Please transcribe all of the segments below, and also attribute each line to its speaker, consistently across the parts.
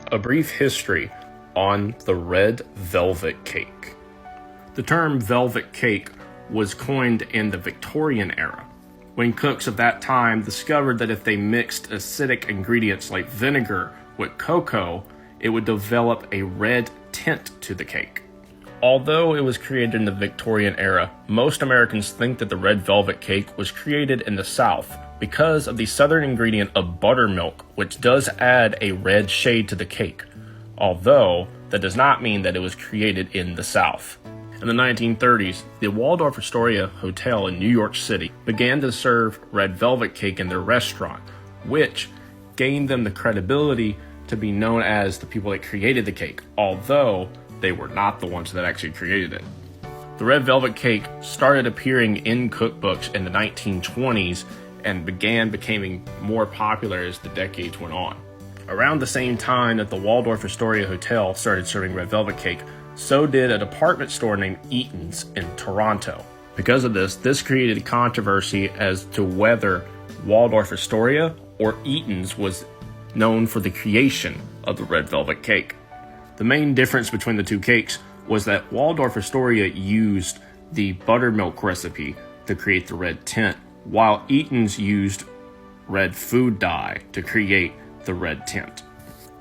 Speaker 1: A brief history on the red velvet cake. The term velvet cake was coined in the Victorian era, when cooks of that time discovered that if they mixed acidic ingredients like vinegar with cocoa, it would develop a red tint to the cake. Although it was created in the Victorian era, most Americans think that the red velvet cake was created in the South because of the southern ingredient of buttermilk, which does add a red shade to the cake, although that does not mean that it was created in the South. In the 1930s, the Waldorf Astoria Hotel in New York City began to serve red velvet cake in their restaurant, which gained them the credibility to be known as the people that created the cake, although they were not the ones that actually created it. The red velvet cake started appearing in cookbooks in the 1920s and began becoming more popular as the decades went on. Around the same time that the Waldorf Astoria Hotel started serving red velvet cake, so did a department store named Eaton's in Toronto. Because of this created a controversy as to whether Waldorf Astoria or Eaton's was known for the creation of the red velvet cake. The main difference between the two cakes was that Waldorf Astoria used the buttermilk recipe to create the red tint, while Eaton's used red food dye to create the red tint.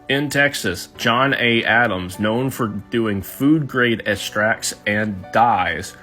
Speaker 1: In Texas, John A. Adams, known for doing food-grade extracts and dyes,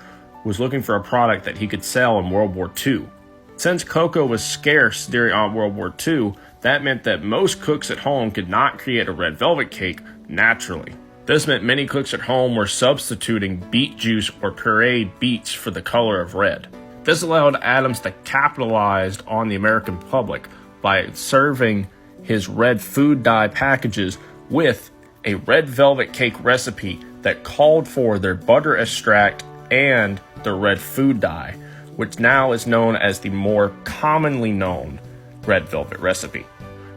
Speaker 1: was looking for a product that he could sell in World War II. Since cocoa was scarce during World War II, that meant that most cooks at home could not create a red velvet cake naturally. This meant many cooks at home were substituting beet juice or pureed beets for the color of red. This allowed Adams to capitalize on the American public by serving his red food dye packages with a red velvet cake recipe that called for their butter extract and the red food dye, which now is known as the more commonly known red velvet recipe.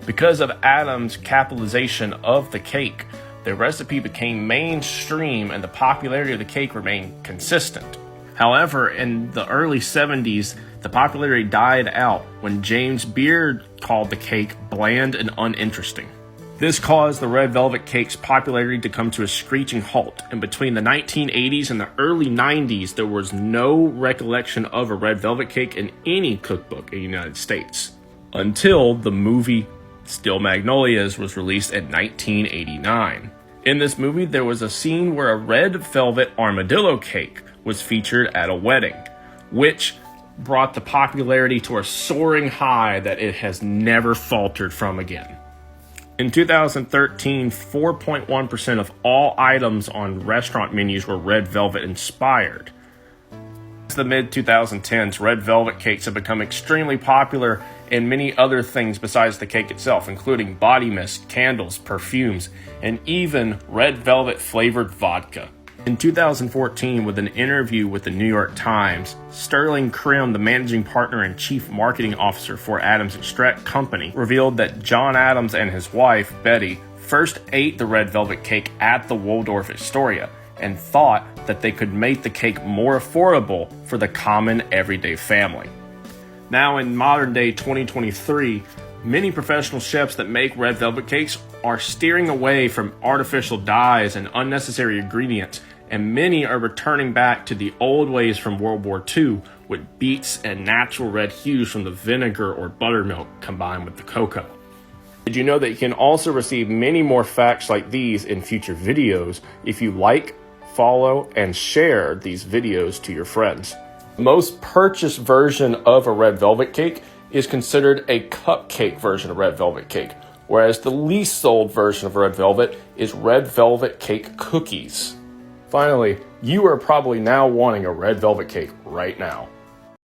Speaker 1: Because of Adams' capitalization of the cake, the recipe became mainstream and the popularity of the cake remained consistent. However, in the early 70s, the popularity died out when James Beard called the cake bland and uninteresting. This caused the red velvet cake's popularity to come to a screeching halt, and between the 1980s and the early 90s, there was no recollection of a red velvet cake in any cookbook in the United States, until the movie Steel Magnolias was released in 1989. In this movie, there was a scene where a red velvet armadillo cake was featured at a wedding, which brought the popularity to a soaring high that it has never faltered from again. In 2013, 4.1% of all items on restaurant menus were red velvet inspired. Since the mid-2010s, red velvet cakes have become extremely popular in many other things besides the cake itself, including body mist, candles, perfumes, and even red velvet flavored vodka. In 2014, with an interview with the New York Times, Sterling Krim, the managing partner and chief marketing officer for Adams Extract Company, revealed that John Adams and his wife, Betty, first ate the red velvet cake at the Waldorf Astoria and thought that they could make the cake more affordable for the common everyday family. Now in modern day 2023, many professional chefs that make red velvet cakes are steering away from artificial dyes and unnecessary ingredients, and many are returning back to the old ways from World War II with beets and natural red hues from the vinegar or buttermilk combined with the cocoa. Did you know that you can also receive many more facts like these in future videos if you like, follow, and share these videos to your friends? The most purchased version of a red velvet cake is considered a cupcake version of red velvet cake, whereas the least sold version of red velvet is red velvet cake cookies. Finally, you are probably now wanting a red velvet cake right now.